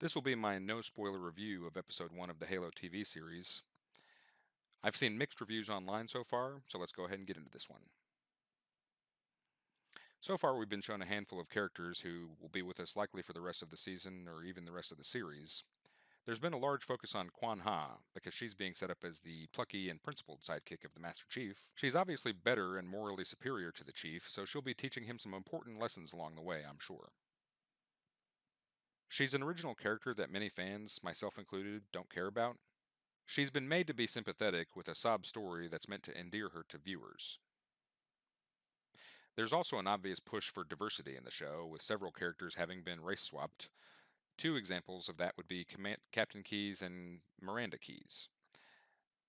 This will be my no-spoiler review of Episode 1 of the Halo TV series. I've seen mixed reviews online so far, so let's go ahead and get into this one. So far, we've been shown a handful of characters who will be with us likely for the rest of the season or even the rest of the series. There's been a large focus on Quan Ha, because she's being set up as the plucky and principled sidekick of the Master Chief. She's obviously better and morally superior to the Chief, so she'll be teaching him some important lessons along the way, I'm sure. She's an original character that many fans, myself included, don't care about. She's been made to be sympathetic with a sob story that's meant to endear her to viewers. There's also an obvious push for diversity in the show, with several characters having been race swapped. Two examples of that would be Captain Keyes and Miranda Keyes.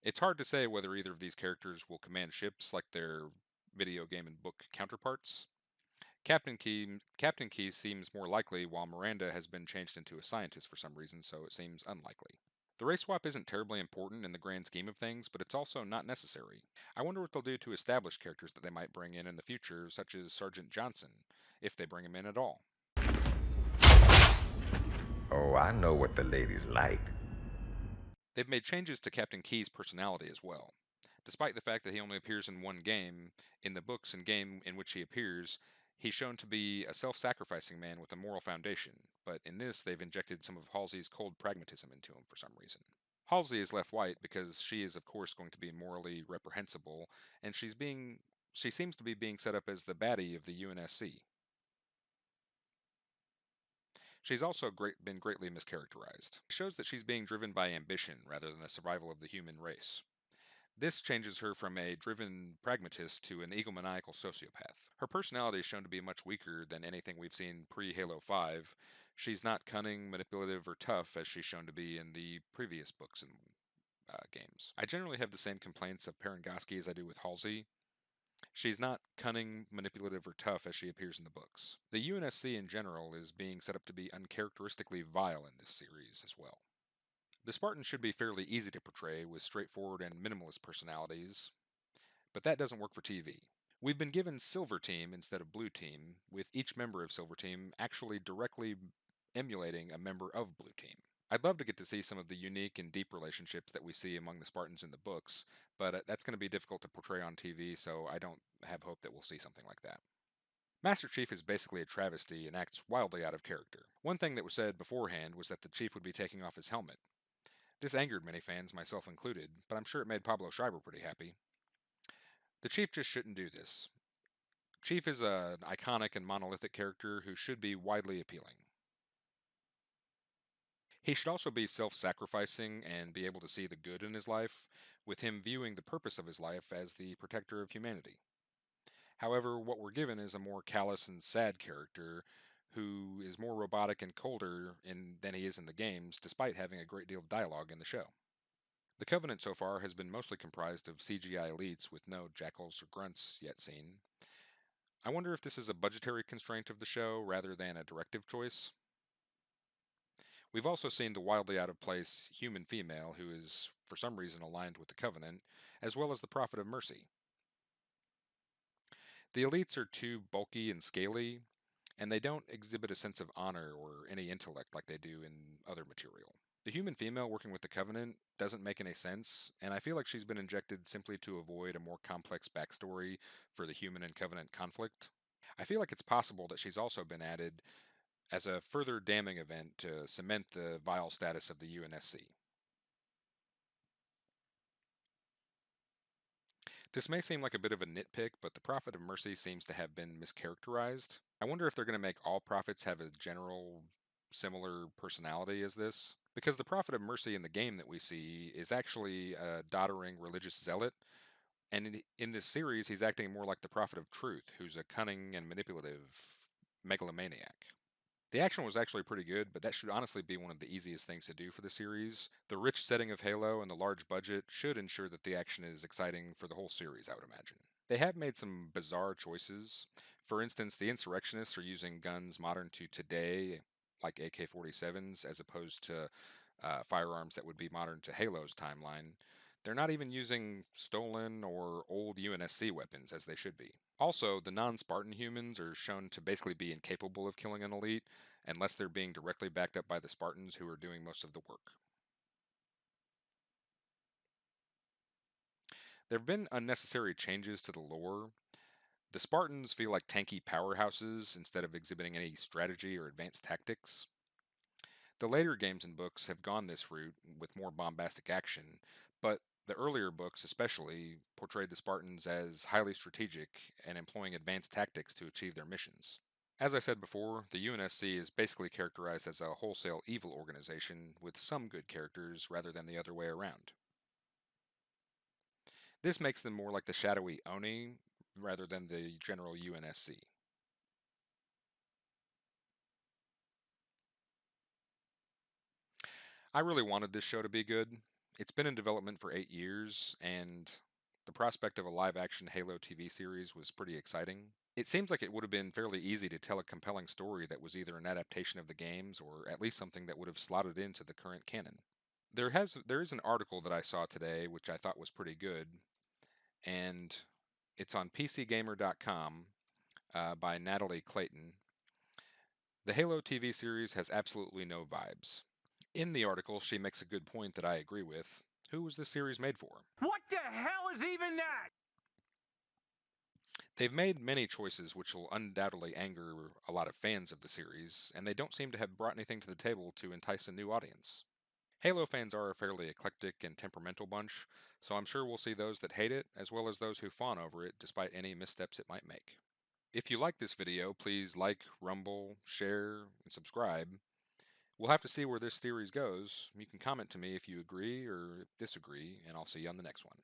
It's hard to say whether either of these characters will command ships like their video game and book counterparts. Captain Keyes seems more likely, while Miranda has been changed into a scientist for some reason, so it seems unlikely. The race swap isn't terribly important in the grand scheme of things, but it's also not necessary. I wonder what they'll do to establish characters that they might bring in the future, such as Sergeant Johnson, if they bring him in at all. Oh, I know what the ladies like. They've made changes to Captain Key's personality as well. Despite the fact that he only appears in one game, in the books and game in which he appears, he's shown to be a self-sacrificing man with a moral foundation, but in this they've injected some of Halsey's cold pragmatism into him for some reason. Halsey is left white because she is of course going to be morally reprehensible, and she seems to be being set up as the baddie of the UNSC. She's also been greatly mischaracterized. It shows that she's being driven by ambition rather than the survival of the human race. This changes her from a driven pragmatist to an egomaniacal sociopath. Her personality is shown to be much weaker than anything we've seen pre-Halo 5. She's not cunning, manipulative, or tough as she's shown to be in the previous books and games. I generally have the same complaints of Parangoski as I do with Halsey. She's not cunning, manipulative, or tough as she appears in the books. The UNSC in general is being set up to be uncharacteristically vile in this series as well. The Spartans should be fairly easy to portray with straightforward and minimalist personalities, but that doesn't work for TV. We've been given Silver Team instead of Blue Team, with each member of Silver Team actually directly emulating a member of Blue Team. I'd love to get to see some of the unique and deep relationships that we see among the Spartans in the books, but that's going to be difficult to portray on TV, so I don't have hope that we'll see something like that. Master Chief is basically a travesty and acts wildly out of character. One thing that was said beforehand was that the Chief would be taking off his helmet. This angered many fans, myself included, but I'm sure it made Pablo Schreiber pretty happy. The Chief just shouldn't do this. Chief is an iconic and monolithic character who should be widely appealing. He should also be self-sacrificing and be able to see the good in his life, with him viewing the purpose of his life as the protector of humanity. However, what we're given is a more callous and sad character who is more robotic and colder than he is in the games, despite having a great deal of dialogue in the show. The Covenant so far has been mostly comprised of CGI elites with no jackals or grunts yet seen. I wonder if this is a budgetary constraint of the show rather than a directive choice. We've also seen the wildly out of place human female who is, for some reason, aligned with the Covenant, as well as the Prophet of Mercy. The elites are too bulky and scaly, and they don't exhibit a sense of honor or any intellect like they do in other material. The human female working with the Covenant doesn't make any sense, and I feel like she's been injected simply to avoid a more complex backstory for the human and Covenant conflict. I feel like it's possible that she's also been added as a further damning event to cement the vile status of the UNSC. This may seem like a bit of a nitpick, but the Prophet of Mercy seems to have been mischaracterized. I wonder if they're going to make all prophets have a general similar personality as this. Because the Prophet of Mercy in the game that we see is actually a doddering religious zealot, and in this series he's acting more like the Prophet of Truth, who's a cunning and manipulative megalomaniac. The action was actually pretty good, but that should honestly be one of the easiest things to do for the series. The rich setting of Halo and the large budget should ensure that the action is exciting for the whole series, I would imagine. They have made some bizarre choices. For instance, the insurrectionists are using guns modern to today, like AK-47s, as opposed to firearms that would be modern to Halo's timeline. They're not even using stolen or old UNSC weapons as they should be. Also, the non Spartan humans are shown to basically be incapable of killing an elite unless they're being directly backed up by the Spartans who are doing most of the work. There have been unnecessary changes to the lore. The Spartans feel like tanky powerhouses instead of exhibiting any strategy or advanced tactics. The later games and books have gone this route with more bombastic action, but the earlier books, especially, portrayed the Spartans as highly strategic and employing advanced tactics to achieve their missions. As I said before, the UNSC is basically characterized as a wholesale evil organization with some good characters rather than the other way around. This makes them more like the shadowy Oni rather than the general UNSC. I really wanted this show to be good. It's been in development for 8 years, and the prospect of a live action Halo TV series was pretty exciting. It seems like it would have been fairly easy to tell a compelling story that was either an adaptation of the games or at least something that would have slotted into the current canon. There is an article that I saw today which I thought was pretty good, and it's on PCGamer.com by Natalie Clayton. The Halo TV series has absolutely no vibes. In the article, she makes a good point that I agree with. Who was this series made for? What the hell is even that? They've made many choices which will undoubtedly anger a lot of fans of the series, and they don't seem to have brought anything to the table to entice a new audience. Halo fans are a fairly eclectic and temperamental bunch, so I'm sure we'll see those that hate it, as well as those who fawn over it despite any missteps it might make. If you like this video, please like, rumble, share, and subscribe. We'll have to see where this series goes. You can comment to me if you agree or disagree, and I'll see you on the next one.